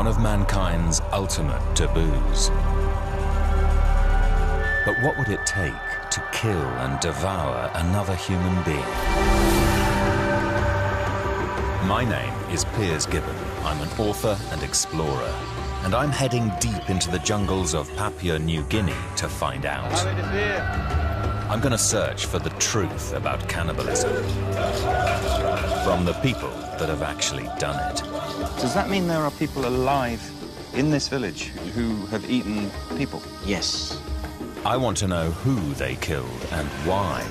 one of mankind's ultimate taboos. But what would it take to kill and devour another human being? My name is Piers Gibbon. I'm an author and explorer, and I'm heading deep into the jungles of Papua New Guinea to find out. I'm going to search for the truth about cannibalism from the people that have actually done it. Does that mean there are people alive in this village who have eaten people? Yes. I want to know who they killed and why.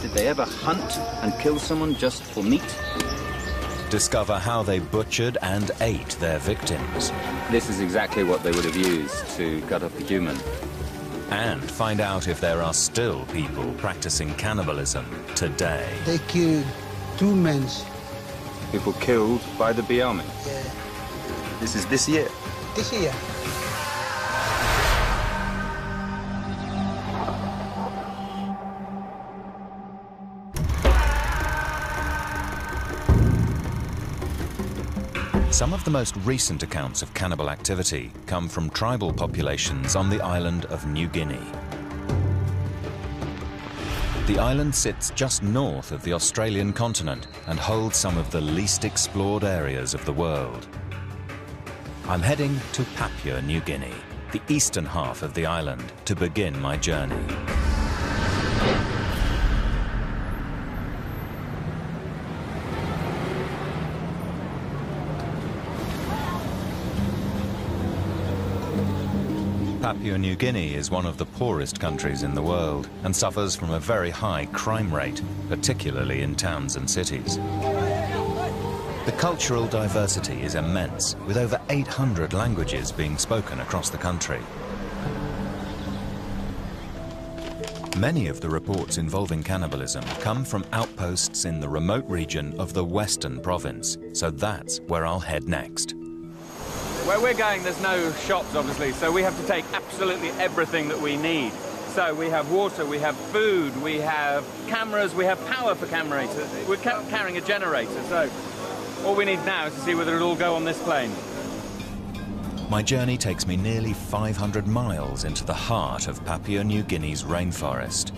Did they ever hunt and kill someone just for meat? Discover how they butchered and ate their victims. This is exactly what they would have used to gut up a human. And find out if there are still people practicing cannibalism today. They killed 2 men. People killed by the BR army. Yeah. This is this year? This year. Some of the most recent accounts of cannibal activity come from tribal populations on the island of New Guinea. The island sits just north of the Australian continent and holds some of the least explored areas of the world. I'm heading to Papua New Guinea, the eastern half of the island, to begin my journey. Papua New Guinea is one of the poorest countries in the world and suffers from a very high crime rate, particularly in towns and cities. The cultural diversity is immense, with over 800 languages being spoken across the country. Many of the reports involving cannibalism come from outposts in the remote region of the Western province, so that's where I'll head next. Where we're going, there's no shops, obviously, so we have to take absolutely everything that we need. So we have water, we have food, we have cameras, we have power for cameras. We're carrying a generator, so all we need now is to see whether it'll all go on this plane. My journey takes me nearly 500 miles into the heart of Papua New Guinea's rainforest.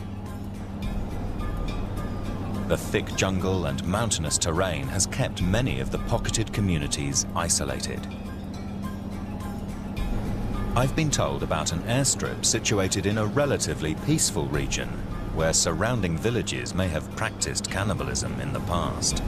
The thick jungle and mountainous terrain has kept many of the pocketed communities isolated. I've been told about an airstrip situated in a relatively peaceful region where surrounding villages may have practiced cannibalism in the past.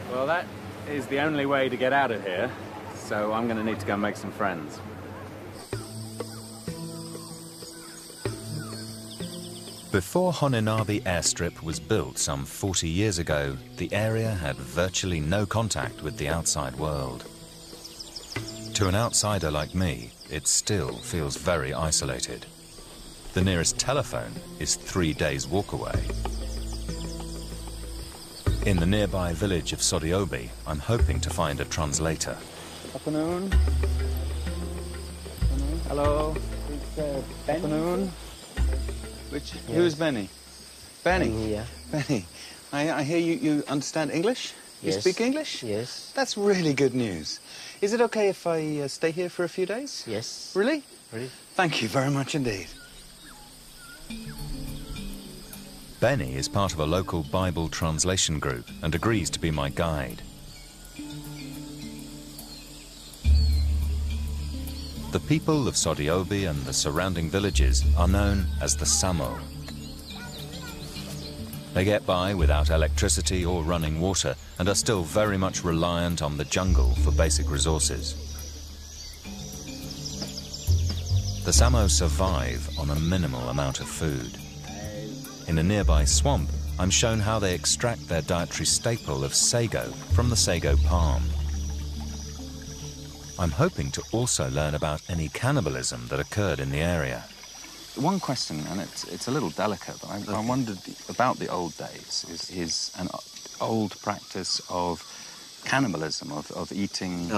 Well, that is the only way to get out of here, so I'm going to need to go and make some friends. Before Honinabi airstrip was built some 40 years ago, the area had virtually no contact with the outside world. To an outsider like me, it still feels very isolated. The nearest telephone is 3 days' walk away. In the nearby village of Sodiobi, I'm hoping to find a translator. Afternoon. Hello. It's Benny. Afternoon. Yes. Who's Benny? Benny? Yeah. Benny, I hear you understand English? Yes. You speak English? Yes. That's really good news. Is it okay if I stay here for a few days? Yes. Really? Really? Thank you very much indeed. Benny is part of a local Bible translation group and agrees to be my guide. The people of Sodiobi and the surrounding villages are known as the Samo. They get by without electricity or running water and are still very much reliant on the jungle for basic resources. The Samo survive on a minimal amount of food. In a nearby swamp, I'm shown how they extract their dietary staple of sago from the sago palm. I'm hoping to also learn about any cannibalism that occurred in the area. One question, and it's a little delicate, but I wondered about the old days, is old practice of cannibalism, of eating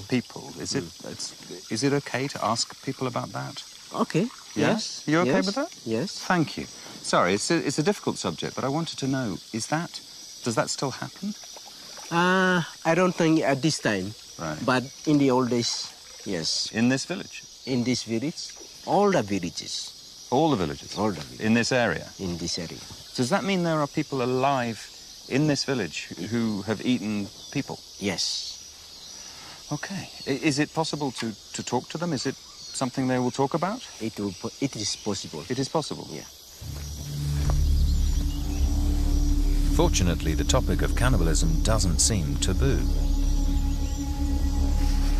people. Is it okay to ask people about that? Okay. Yes. You okay with that? Yes. Thank you. Sorry, it's a difficult subject, but I wanted to know, does that still happen? I don't think at this time. Right. But in the old days, yes. In this village? In this village, all the villages. All the villages? All the villages. In this area? In this area. Does that mean there are people alive in this village who have eaten people? Yes. Okay. Is it possible to talk to them? Is it something they will talk about? It is possible. It is possible? Yeah. Fortunately, the topic of cannibalism doesn't seem taboo.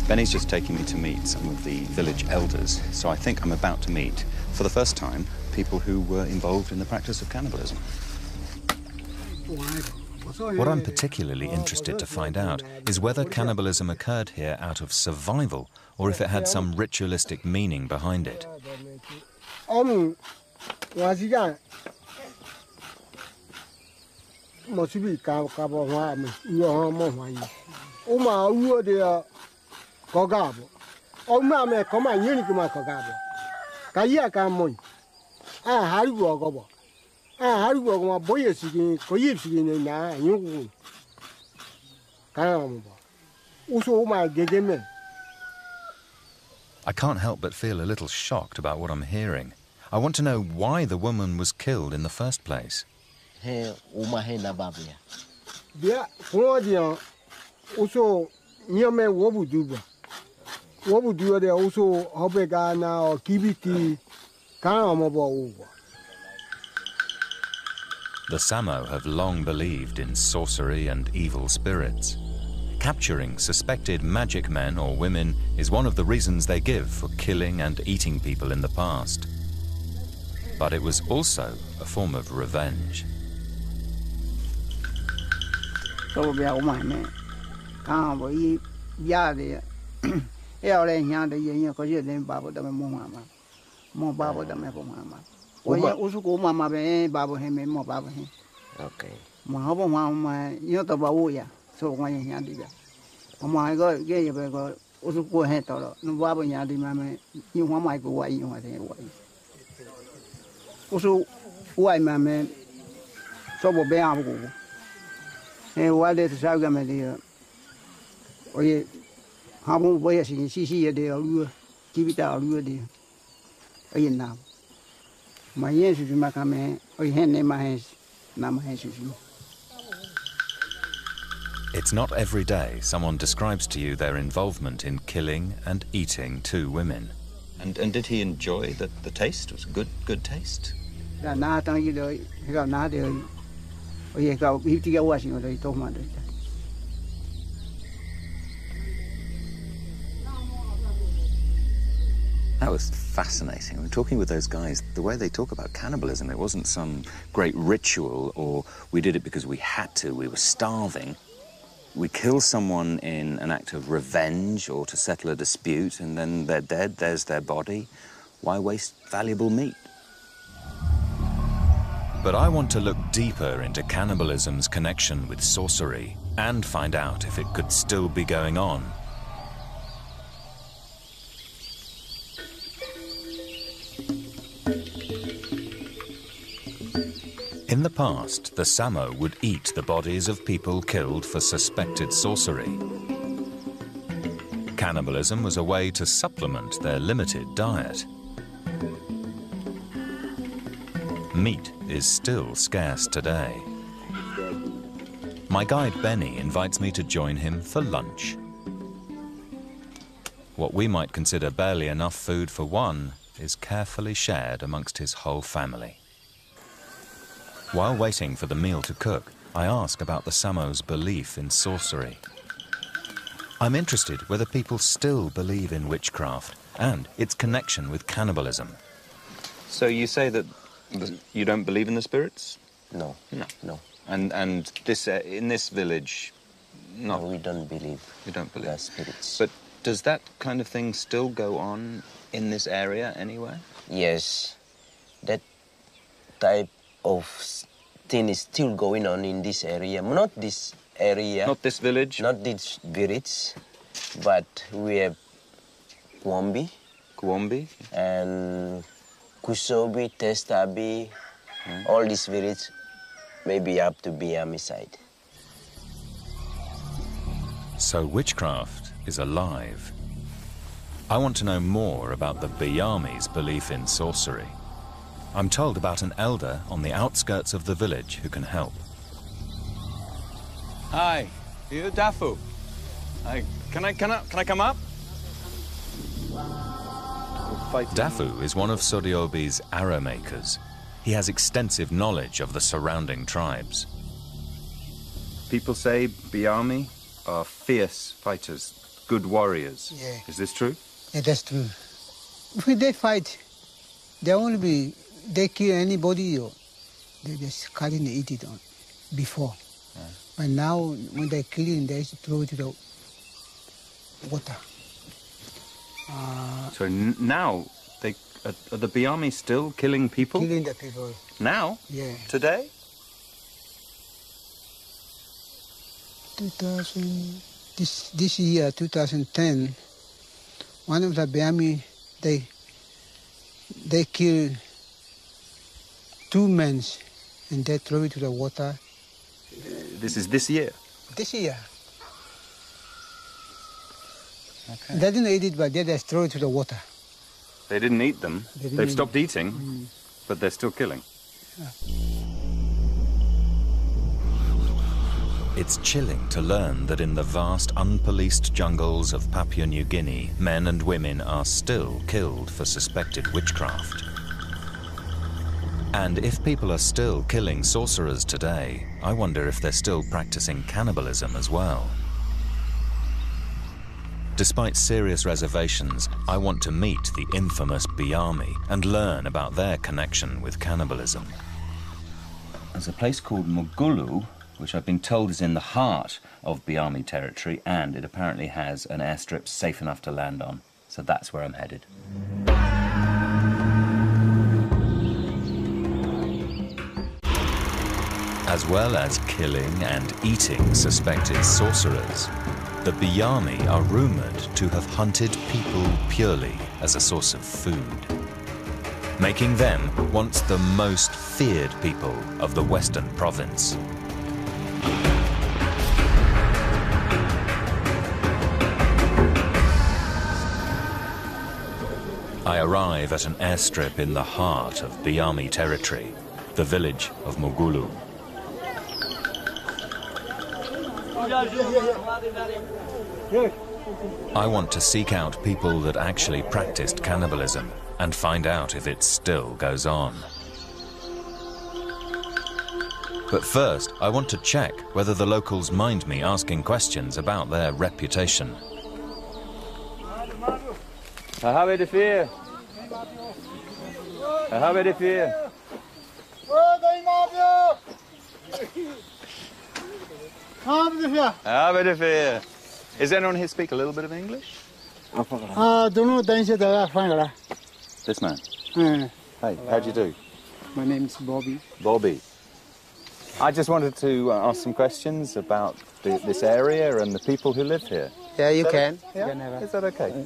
Benny's just taking me to meet some of the village elders, so I think I'm about to meet, for the first time, people who were involved in the practice of cannibalism. What I'm particularly interested to find out is whether cannibalism occurred here out of survival or if it had some ritualistic meaning behind it. I can't help but feel a little shocked about what I'm hearing. I want to know why the woman was killed in the first place. The Samo have long believed in sorcery and evil spirits. Capturing suspected magic men or women is one of the reasons they give for killing and eating people in the past. But it was also a form of revenge. It's not every day someone describes to you their involvement in killing and eating two women. And did he enjoy the taste? Was it good taste? That was fascinating. I'm talking with those guys, the way they talk about cannibalism, it wasn't some great ritual or we did it because we had to, we were starving. We kill someone in an act of revenge or to settle a dispute, and then they're dead, there's their body. Why waste valuable meat? But I want to look deeper into cannibalism's connection with sorcery and find out if it could still be going on. In the past, the Samo would eat the bodies of people killed for suspected sorcery. Cannibalism was a way to supplement their limited diet. Meat is still scarce today. My guide Benny invites me to join him for lunch. What we might consider barely enough food for one is carefully shared amongst his whole family. While waiting for the meal to cook, I ask about the Samo's belief in sorcery. I'm interested whether people still believe in witchcraft and its connection with cannibalism. So you say that you don't believe in the spirits? No. No. And this in this village, No, we don't believe. You don't believe the spirits. But does that kind of thing still go on in this area anywhere? Yes, that type of thing is still going on in this area. Not this area. Not this village? Not this village, but we have Kwombi. Kwombi? And Kusobi, Testabi, all this village maybe up to Biami side. So witchcraft is alive. I want to know more about the Biami's belief in sorcery. I'm told about an elder on the outskirts of the village who can help. Hi, you Dafu. Hi, can I come up? Dafu is one of Sodiobi's arrow makers. He has extensive knowledge of the surrounding tribes. People say Biami are fierce fighters, good warriors. Yeah. Is this true? Yeah, that's true. When they fight, they kill anybody or they just cut it and eat it on before. Yeah. But now when they kill it, they throw it to the water. So now are the Biami still killing people? Killing the people. Now? Yeah. Today? This year, 2010, one of the Biami, they killed 2 men and they throw it to the water. This is this year? This year. Okay. They didn't eat it, but they just throw it to the water. They didn't eat them. They've stopped eating, but they're still killing. Yeah. It's chilling to learn that in the vast unpoliced jungles of Papua New Guinea, men and women are still killed for suspected witchcraft. And if people are still killing sorcerers today, I wonder if they're still practicing cannibalism as well. Despite serious reservations, I want to meet the infamous Biami and learn about their connection with cannibalism. There's a place called Mugulu, which I've been told is in the heart of Biami territory, and it apparently has an airstrip safe enough to land on. So that's where I'm headed. As well as killing and eating suspected sorcerers, the Biami are rumoured to have hunted people purely as a source of food, making them once the most feared people of the Western province. I arrive at an airstrip in the heart of Biami territory, the village of Mugulu. I want to seek out people that actually practiced cannibalism and find out if it still goes on. But first, I want to check whether the locals mind me asking questions about their reputation. Is anyone here speak a little bit of English? This man? Hey, how do you do? My name is Bobby. Bobby. I just wanted to ask some questions about this area and the people who live here. Yeah, you can. Yeah? Is that okay?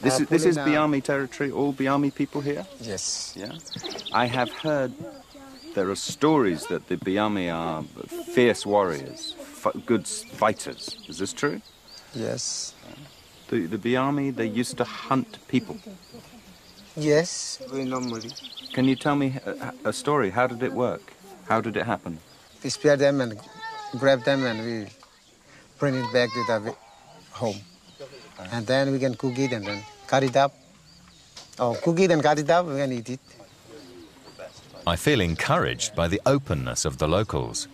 This is Biami territory, all Biami people here? Yes. Yeah. I have heard there are stories that the Biami are fierce warriors, good fighters. Is this true? Yes. The Biami, they used to hunt people. Yes, we normally. Can you tell me a story? How did it work? How did it happen? We spear them and grab them and we bring it back to the home. And then we can cook it and then cut it up. Or cook it and cut it up, we can eat it. I feel encouraged by the openness of the locals.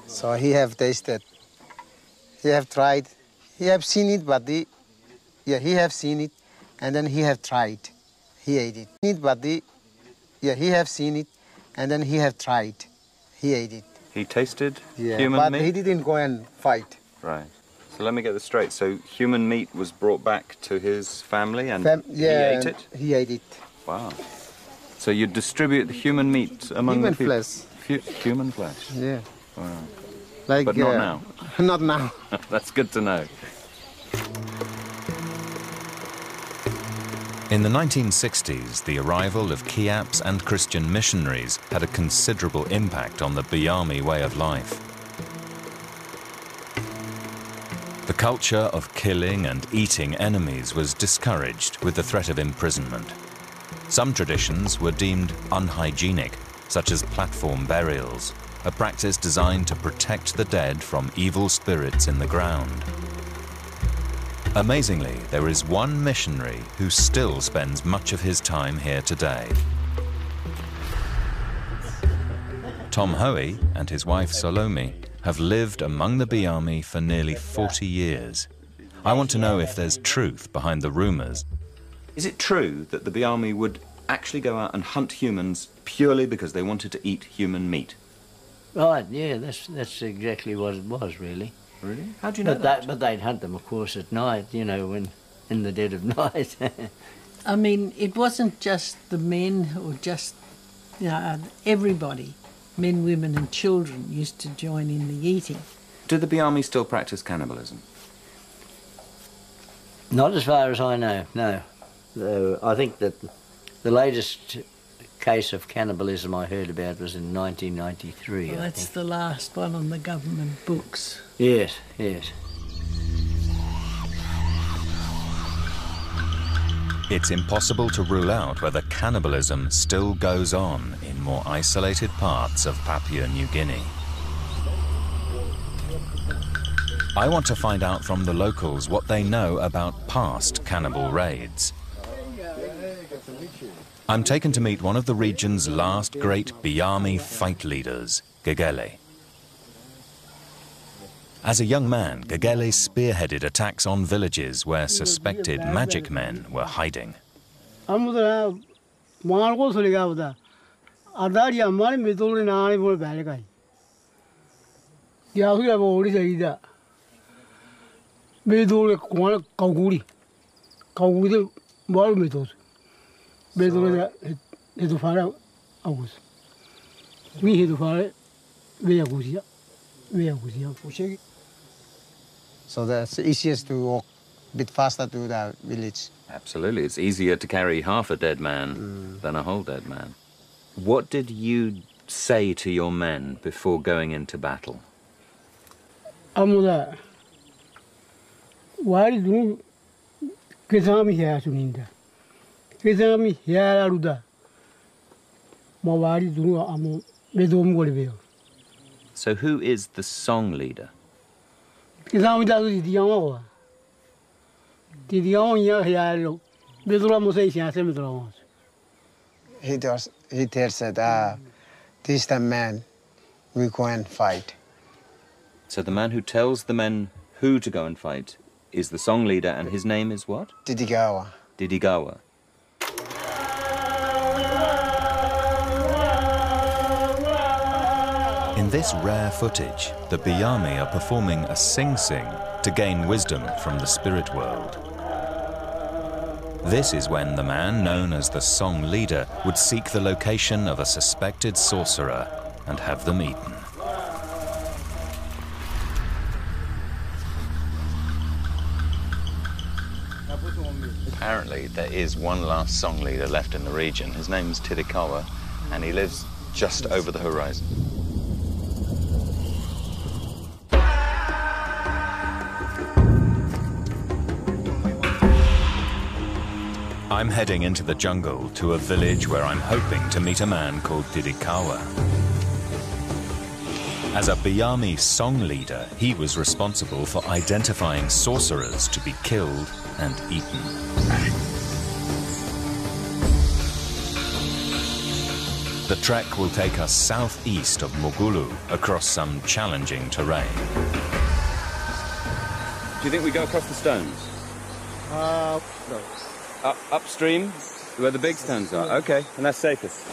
So he have tasted, he have tried, he have seen it, but he have seen it, and then he have tried, he ate it. He have seen it, and then he have tried, he ate it. He tasted Yeah, human but meat? he didn't go and fight. Right. So let me get this straight. So human meat was brought back to his family and Yeah, he ate it? he ate it. Wow. So you distribute the human meat among the people? Human flesh? Yeah. Wow. Like, But not now? Not now. That's good to know. In the 1960s, the arrival of Kiaps and Christian missionaries had a considerable impact on the Biami way of life. The culture of killing and eating enemies was discouraged with the threat of imprisonment. Some traditions were deemed unhygienic, such as platform burials, a practice designed to protect the dead from evil spirits in the ground. Amazingly, there is one missionary who still spends much of his time here today. Tom Hoey and his wife Salome have lived among the Biami for nearly 40 years. I want to know if there's truth behind the rumors. Is it true that the Biami would actually go out and hunt humans purely because they wanted to eat human meat? Right, yeah, that's exactly what it was, really. Really? How do you know that? But they'd hunt them, of course, at night, you know, when in the dead of night. I mean, it wasn't just the men or just, you know, everybody, men, women and children used to join in the eating. Do the Biami still practice cannibalism? Not as far as I know, no. Though I think that the latest case of cannibalism I heard about was in 1993. Well, that's the last one on the government books. Yes, yes. It's impossible to rule out whether cannibalism still goes on in more isolated parts of Papua New Guinea. I want to find out from the locals what they know about past cannibal raids. I'm taken to meet one of the region's last great Biami fight leaders, Gegele. As a young man, Gegele spearheaded attacks on villages where suspected magic men were hiding. So that's easiest to walk a bit faster to the village. Absolutely. It's easier to carry half a dead man than a whole dead man. What did you say to your men before going into battle? So who is the song leader? He tells that this is the man we go and fight. So the man who tells the men who to go and fight is the song leader, and his name is what? Didigawa. Didigawa. In this rare footage, the Biami are performing a sing-sing to gain wisdom from the spirit world. This is when the man known as the song leader would seek the location of a suspected sorcerer and have them eaten. Apparently there is one last song leader left in the region. His name's Tidikawa, and he lives just over the horizon. I'm heading into the jungle to a village where I'm hoping to meet a man called Tidikawa. As a Biami song leader, he was responsible for identifying sorcerers to be killed and eaten. The trek will take us southeast of Mogulu across some challenging terrain. Do you think we go across the stones? No. Upstream, where the big stones are? Okay, and that's safest.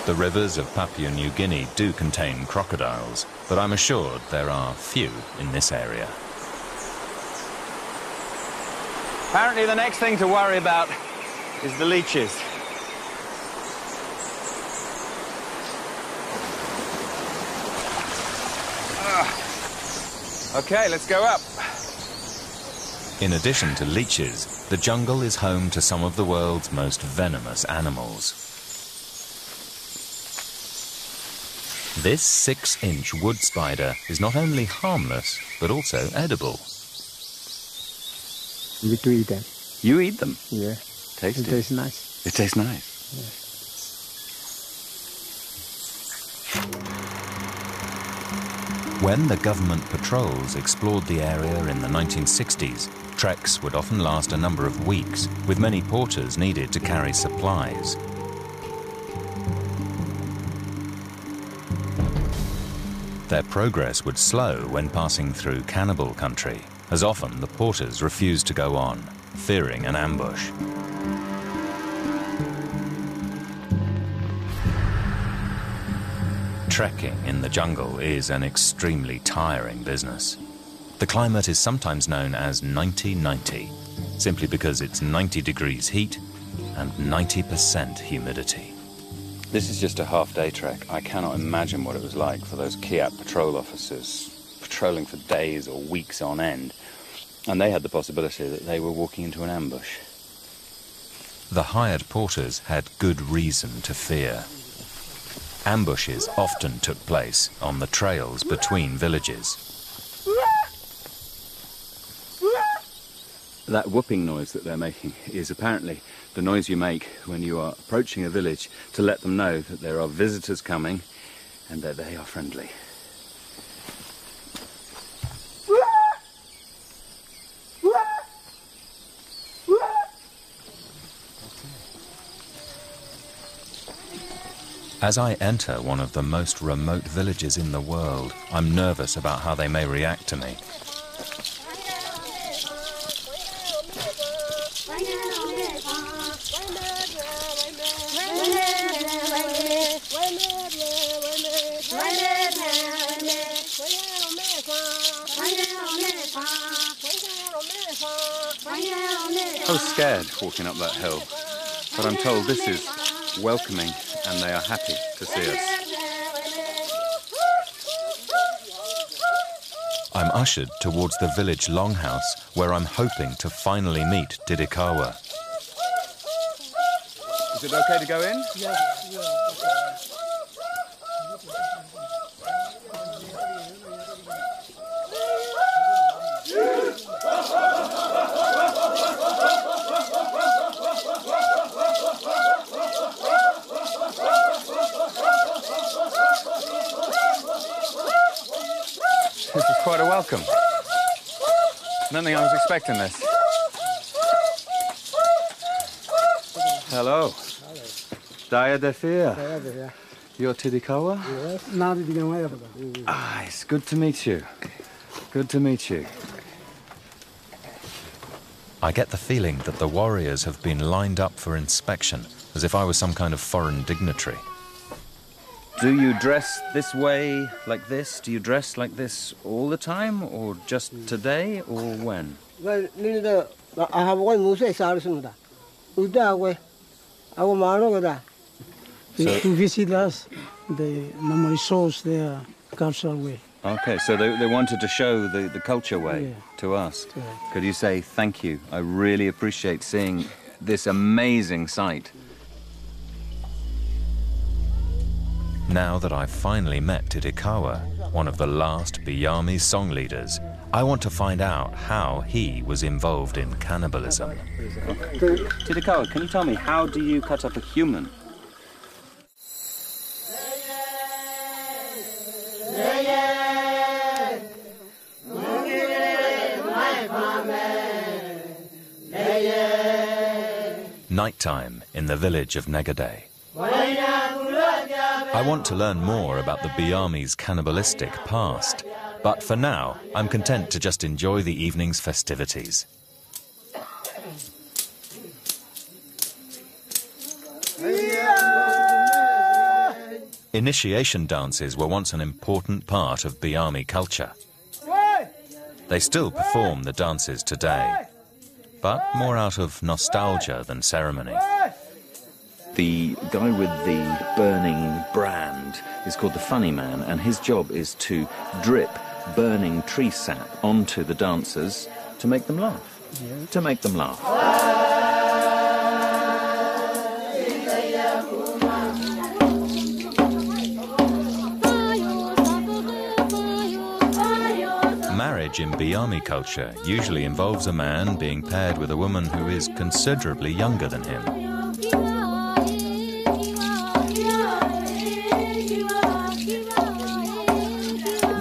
The rivers of Papua New Guinea do contain crocodiles, but I'm assured there are few in this area. Apparently the next thing to worry about is the leeches. Okay, let's go up. In addition to leeches, the jungle is home to some of the world's most venomous animals. This 6-inch wood spider is not only harmless, but also edible. We do eat them. You eat them? Yeah. Tasty. It tastes nice. It tastes nice. When the government patrols explored the area in the 1960s, treks would often last a number of weeks, with many porters needed to carry supplies. Their progress would slow when passing through cannibal country, as often the porters refused to go on, fearing an ambush. Trekking in the jungle is an extremely tiring business. The climate is sometimes known as 90-90, simply because it's 90 degrees heat and 90% humidity. This is just a half-day trek. I cannot imagine what it was like for those Kiat patrol officers patrolling for days or weeks on end, and they had the possibility that they were walking into an ambush. The hired porters had good reason to fear. Ambushes often took place on the trails between villages. That whooping noise that they're making is apparently the noise you make when you are approaching a village to let them know that there are visitors coming and that they are friendly. As I enter one of the most remote villages in the world, I'm nervous about how they may react to me. I was scared walking up that hill, but I'm told this is welcoming and they are happy to see us. I'm ushered towards the village longhouse where I'm hoping to finally meet Didikawa. Is it okay to go in? Yes. This is quite a welcome. I don't think I was expecting this. Hello. Daya Defia. You're Tidikawa? Yes. Ah, it's good to meet you. Good to meet you. I get the feeling that the warriors have been lined up for inspection, as if I was some kind of foreign dignitary. Do you dress this way, like this? Do you dress like this all the time, or just today, or when? Well, I have one Musa Sarasunda. To visit us, they normally shows their cultural way. Okay, so they wanted to show the culture way to us. Yeah. Could you say thank you? I really appreciate seeing this amazing sight. Now that I've finally met Tidikawa, one of the last Biami song leaders, I want to find out how he was involved in cannibalism. Tidikawa, can you tell me, how do you cut up a human? Nighttime in the village of Negade. I want to learn more about the Biami's cannibalistic past, but for now, I'm content to just enjoy the evening's festivities. Initiation dances were once an important part of Biami culture. They still perform the dances today, but more out of nostalgia than ceremony. The guy with the burning brand is called the funny man, and his job is to drip burning tree sap onto the dancers to make them laugh. To make them laugh. Marriage in Biami culture usually involves a man being paired with a woman who is considerably younger than him.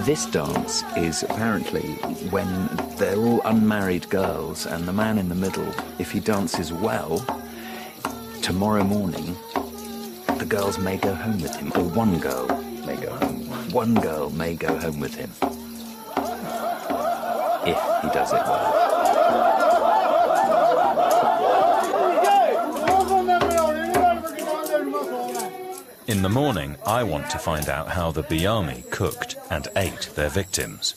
This dance is apparently when they're all unmarried girls, and the man in the middle, if he dances well, tomorrow morning the girls may go home with him, or one girl may go home. One girl may go home with him, if he does it well. In the morning, I want to find out how the Biami cooked and ate their victims.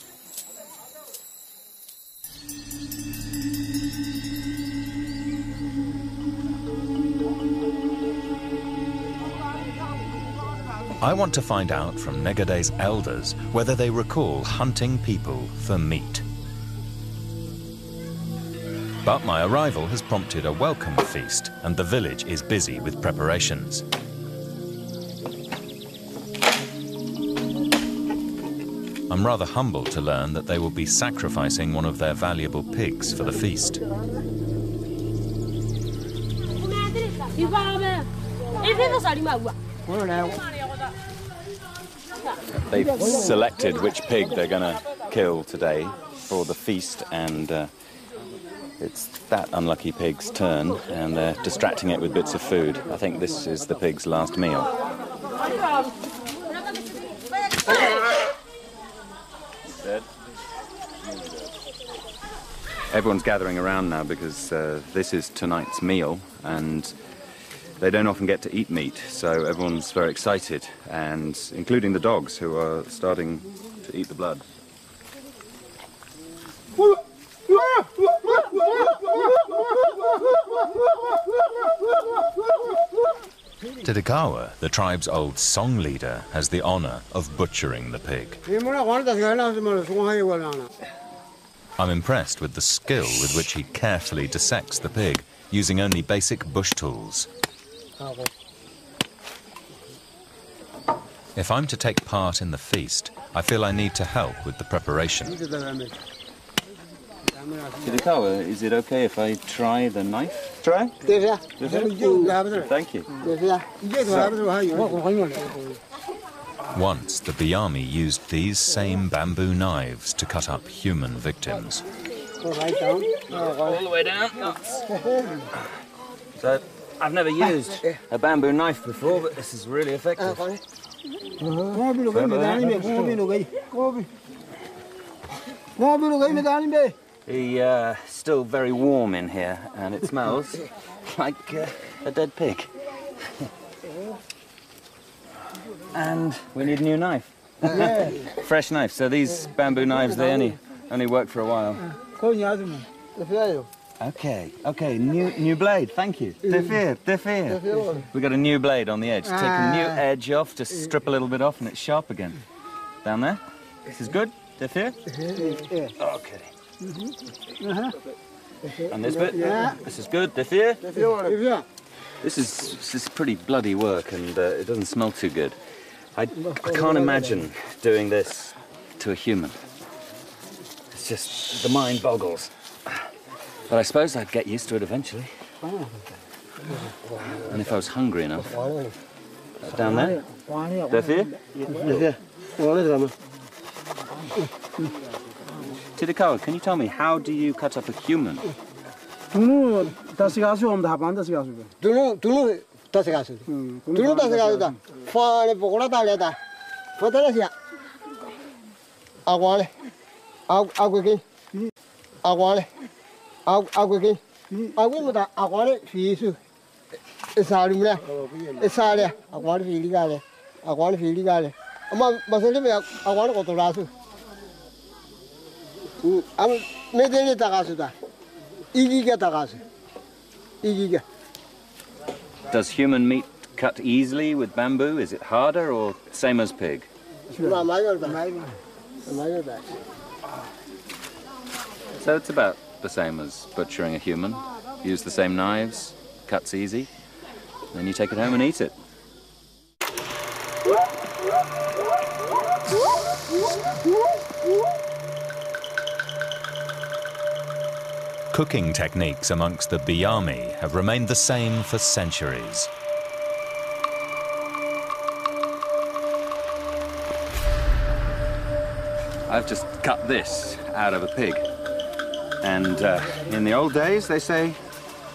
I want to find out from Negade's elders whether they recall hunting people for meat. But my arrival has prompted a welcome feast, and the village is busy with preparations. I'm rather humbled to learn that they will be sacrificing one of their valuable pigs for the feast. They've selected which pig they're going to kill today for the feast, and it's that unlucky pig's turn, and they're distracting it with bits of food. I think this is the pig's last meal. Everyone's gathering around now because this is tonight's meal, and they don't often get to eat meat, so everyone's very excited, and including the dogs, who are starting to eat the blood. Tidikawa, the tribe's old song leader, has the honor of butchering the pig. I'm impressed with the skill with which he carefully dissects the pig, using only basic bush tools. If I'm to take part in the feast, I feel I need to help with the preparation. Tidikawa, is it okay if I try the knife? Try? Thank you. Once, the Biami used these same bamboo knives to cut up human victims. All the way down. So, I've never used a bamboo knife before, but this is really effective. He's still very warm in here, and it smells like a dead pig. And we need a new knife. Fresh knife. So these bamboo knives, they only work for a while. Okay, new blade, thank you. Defeer. We got a new blade on the edge. Take a new edge off, just strip a little bit off, and it's sharp again. Down there. This is good. Defeer. Okay. And this bit. This is good. Defeer. This is pretty bloody work, and it doesn't smell too good. I can't imagine doing this to a human. It's just, the mind boggles. But I suppose I'd get used to it eventually. And if I was hungry enough. Down there? Tidikawa, can you tell me, how do you cut up a human? Aguan fili gale. Ama masali me aguan ko tolasu. Am medeni tagasu da. Igiga tagasu. Igiga. Does human meat cut easily with bamboo? Is it harder or same as pig? So it's about the same as butchering a human. Use the same knives, cuts easy, then you take it home and eat it. Cooking techniques amongst the Biami have remained the same for centuries. I've just cut this out of a pig. And in the old days, they say,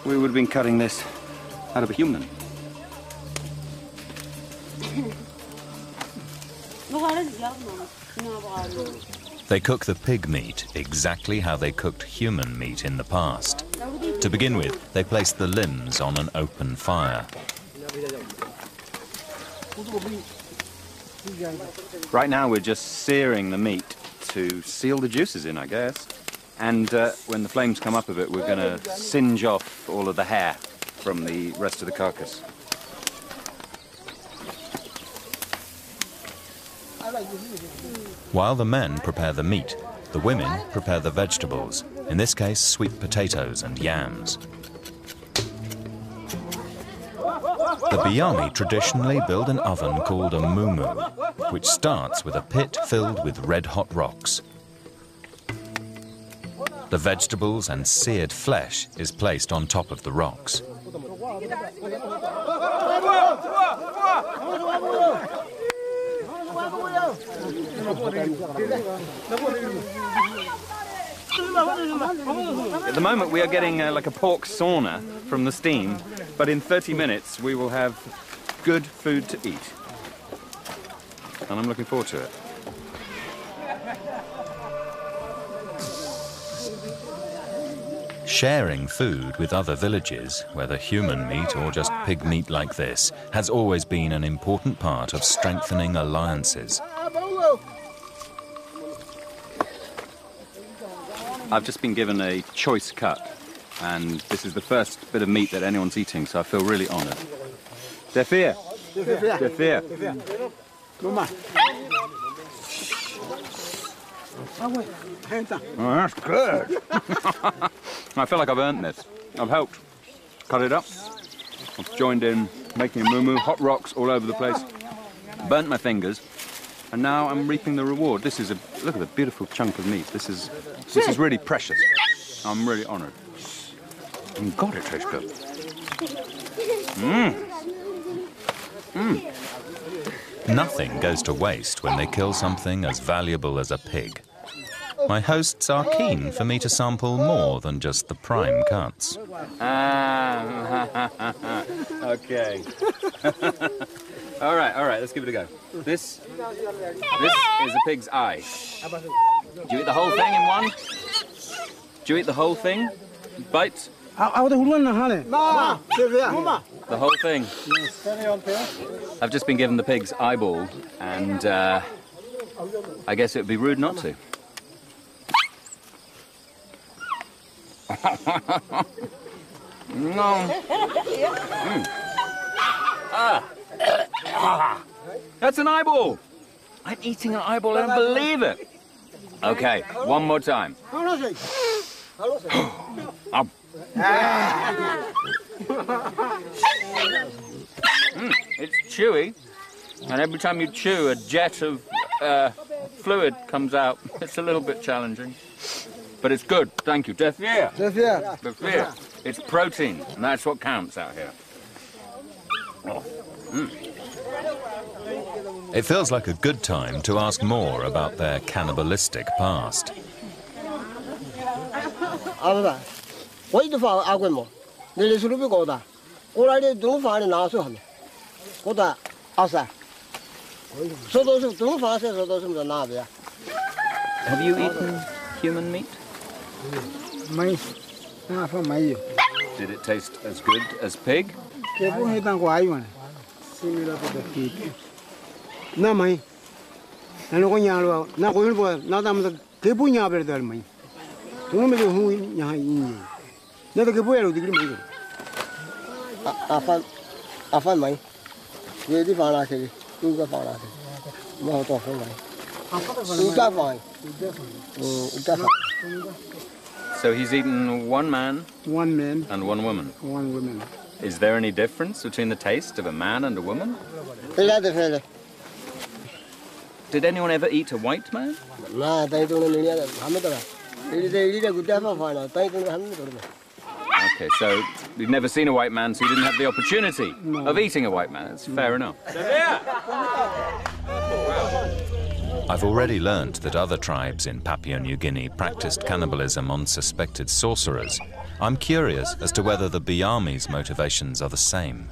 we would have been cutting this out of a human. They cook the pig meat exactly how they cooked human meat in the past. To begin with, they place the limbs on an open fire. Right now, we're just searing the meat to seal the juices in, I guess. And when the flames come up a bit, we're going to singe off all of the hair from the rest of the carcass. While the men prepare the meat, the women prepare the vegetables, in this case sweet potatoes and yams. The Biami traditionally build an oven called a mumu, which starts with a pit filled with red-hot rocks. The vegetables and seared flesh is placed on top of the rocks. At the moment, we are getting like a pork sauna from the steam, but in 30 minutes, we will have good food to eat. And I'm looking forward to it. Sharing food with other villages, whether human meat or just pig meat like this, has always been an important part of strengthening alliances. I've just been given a choice cut, and this is the first bit of meat that anyone's eating, so I feel really honoured. Defir. Defir. Oh, that's good. I feel like I've earned this. I've helped cut it up. I've joined in making a mumu, hot rocks all over the place, burnt my fingers, and now I'm reaping the reward. This is look at the beautiful chunk of meat. This is really precious. I'm really honoured. And God, it tastes good. Nothing goes to waste when they kill something as valuable as a pig. My hosts are keen for me to sample more than just the prime cuts. Okay. all right, let's give it a go. This is a pig's eye. Do you eat the whole thing in one? Do you eat the whole thing? Bite? The whole thing. I've just been given the pig's eyeball, and I guess it would be rude not to. No. That's an eyeball. I'm eating an eyeball. I don't believe it. Okay, one more time. It's chewy, and every time you chew, a jet of fluid comes out. It's a little bit challenging, but it's good. Thank you. Defir. Defir. It's protein, and that's what counts out here. Oh. It feels like a good time to ask more about their cannibalistic past. Have you eaten human meat? Did it taste as good as pig? Na mai. Ano ko nyalo na ko ilbo na dam da ke bu nya ber dal mai. Tu me hu nya yin. Na da ke bu ero digri mai. Afan mai. Ye di fa la ke. Tu ka fa la ke. Ma to fa mai. Tu ka fa. Tu fa. So he's eaten one man. One man. And one woman. One woman. Is there any difference between the taste of a man and a woman? Did anyone ever eat a white man? Okay, so you've never seen a white man, so you didn't have the opportunity of eating a white man. That's fair enough. I've already learned that other tribes in Papua New Guinea practiced cannibalism on suspected sorcerers. I'm curious as to whether the Biami's motivations are the same.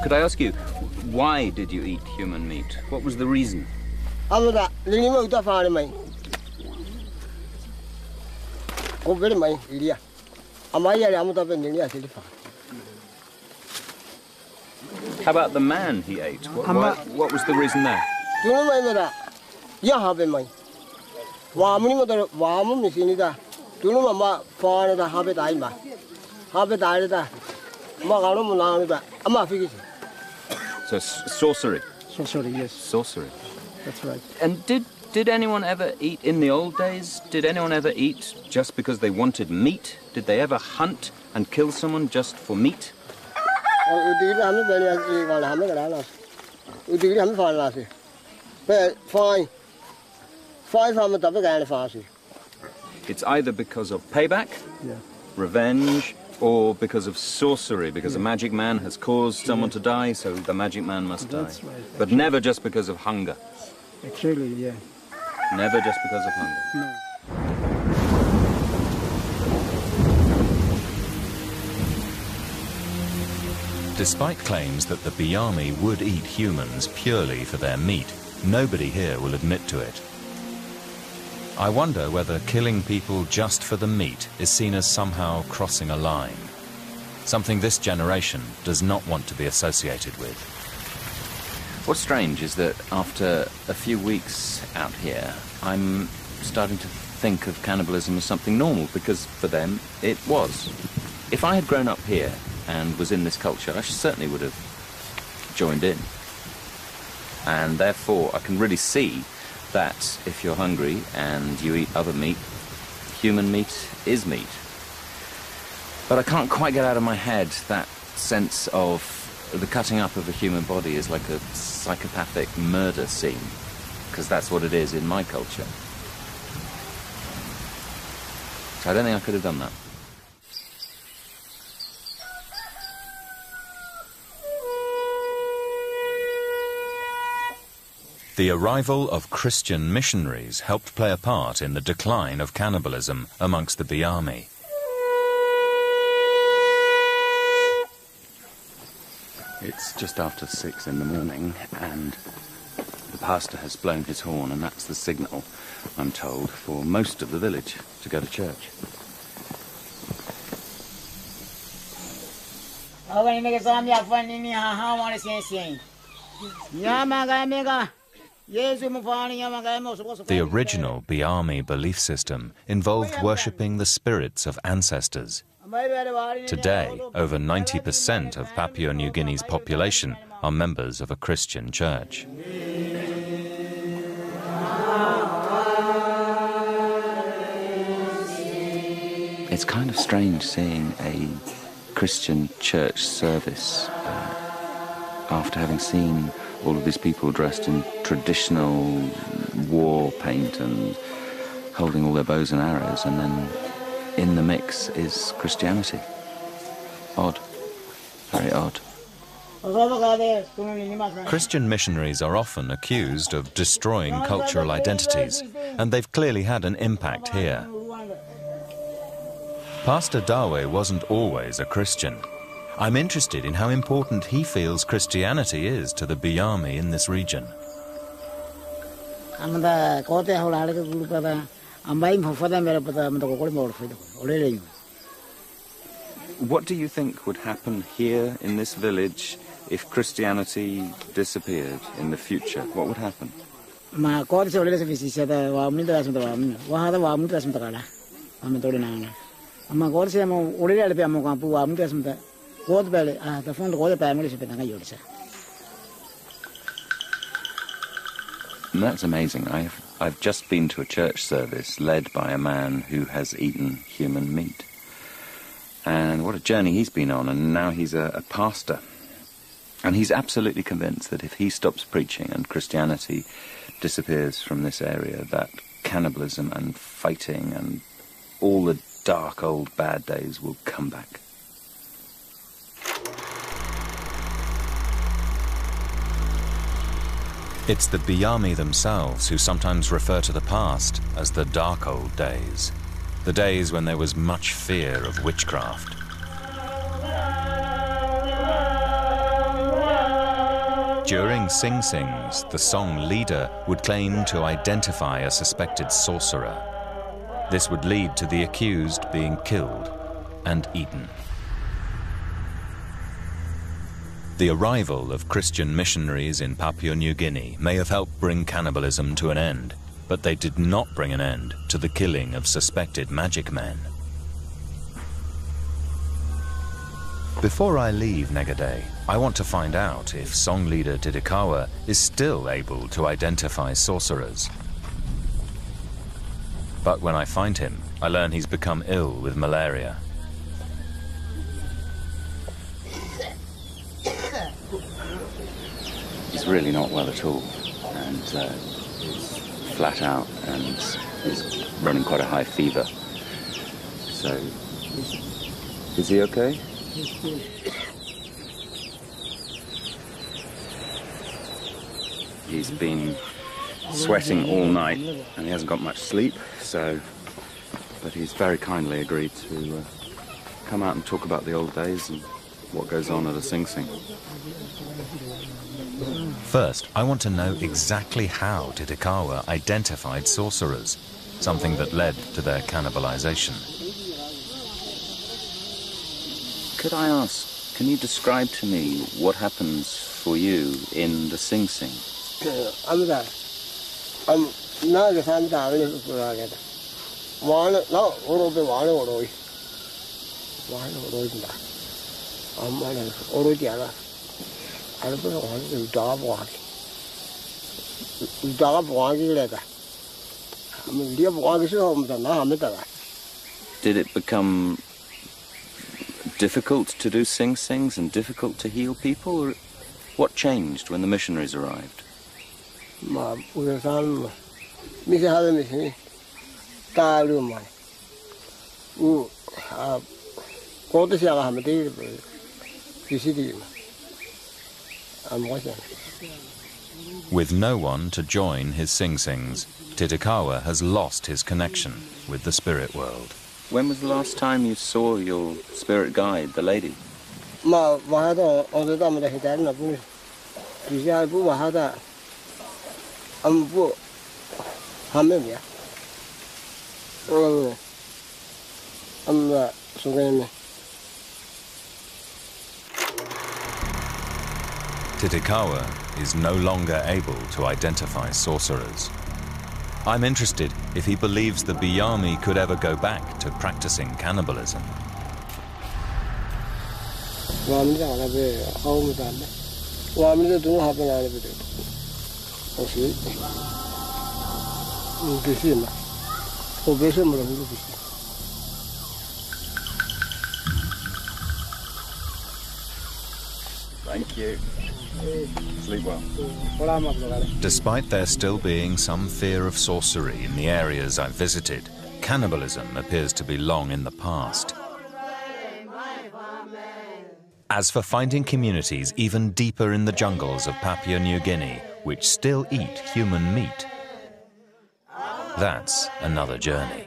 Could I ask you, why did you eat human meat? What was the reason? How about the man he ate? What was the reason there? So sorcery? Sorcery, yes. Sorcery. That's right. And did anyone ever eat in the old days? Did anyone ever eat just because they wanted meat? Did they ever hunt and kill someone just for meat? It's either because of payback, revenge, or because of sorcery, because a magic man has caused someone to die, so the magic man must die. That's right. But never just because of hunger. Actually, yeah. Never just because of hunger. No. Despite claims that the Biami would eat humans purely for their meat, nobody here will admit to it. I wonder whether killing people just for the meat is seen as somehow crossing a line, something this generation does not want to be associated with. What's strange is that after a few weeks out here, I'm starting to think of cannibalism as something normal, because for them it was. If I had grown up here and was in this culture, I certainly would have joined in. And therefore I can really see that if you're hungry and you eat other meat, human meat is meat. But I can't quite get out of my head that sense of the cutting up of a human body is like a psychopathic murder scene, because that's what it is in my culture. So I don't think I could have done that. The arrival of Christian missionaries helped play a part in the decline of cannibalism amongst the Biami. It's just after 6 in the morning, and the pastor has blown his horn, and that's the signal, I'm told, for most of the village to go to church. The original Biami belief system involved worshipping the spirits of ancestors. Today, over 90% of Papua New Guinea's population are members of a Christian church. It's kind of strange seeing a Christian church service after having seen all of these people dressed in traditional war paint and holding all their bows and arrows, and then in the mix is Christianity. Odd. Very odd. Christian missionaries are often accused of destroying cultural identities, and they've clearly had an impact here. Pastor Dawe wasn't always a Christian. I'm interested in how important he feels Christianity is to the Biami in this region. What do you think would happen here in this village If Christianity disappeared in the future, what would happen? Ma God se olele se visita da wa mun da asmta wa hada wa mun da asmta kala. Amma tole na. Amma God se mo olele ale pe amma ko wa mun da asmta. God bele da fond God pa mo se pe na yolisa. That's amazing. I've just been to a church service led by a man who has eaten human meat. And what a journey he's been on, and now he's a pastor. And he's absolutely convinced that if he stops preaching and Christianity disappears from this area, that cannibalism and fighting and all the dark old bad days will come back. It's the Biami themselves who sometimes refer to the past as the dark old days, the days when there was much fear of witchcraft. During Sing Sings, the song leader would claim to identify a suspected sorcerer. This would lead to the accused being killed and eaten. The arrival of Christian missionaries in Papua New Guinea may have helped bring cannibalism to an end, but they did not bring an end to the killing of suspected magic men. Before I leave Negaday, I want to find out if song leader Tidikawa is still able to identify sorcerers. But when I find him, I learn he's become ill with malaria. He's really not well at all, and he's flat out, and he's running quite a high fever. So, is he okay? He's been sweating all night, and he hasn't got much sleep, but he's very kindly agreed to come out and talk about the old days and what goes on at a Sing Sing. First, I want to know exactly how Tidikawa identified sorcerers, something that led to their cannibalization. Could I ask, can you describe to me what happens for you in the Sing Sing? Did it become difficult to do Sing Sings and difficult to heal people? Or what changed when the missionaries arrived? With no one to join his Sing Sings, Tidikawa has lost his connection with the spirit world. When was the last time you saw your spirit guide, the lady? Tidikawa is no longer able to identify sorcerers. I'm interested if he believes the Biami could ever go back to practicing cannibalism. Thank you. Sleep well. Despite there still being some fear of sorcery in the areas I've visited, cannibalism appears to be long in the past. As for finding communities even deeper in the jungles of Papua New Guinea, which still eat human meat, that's another journey.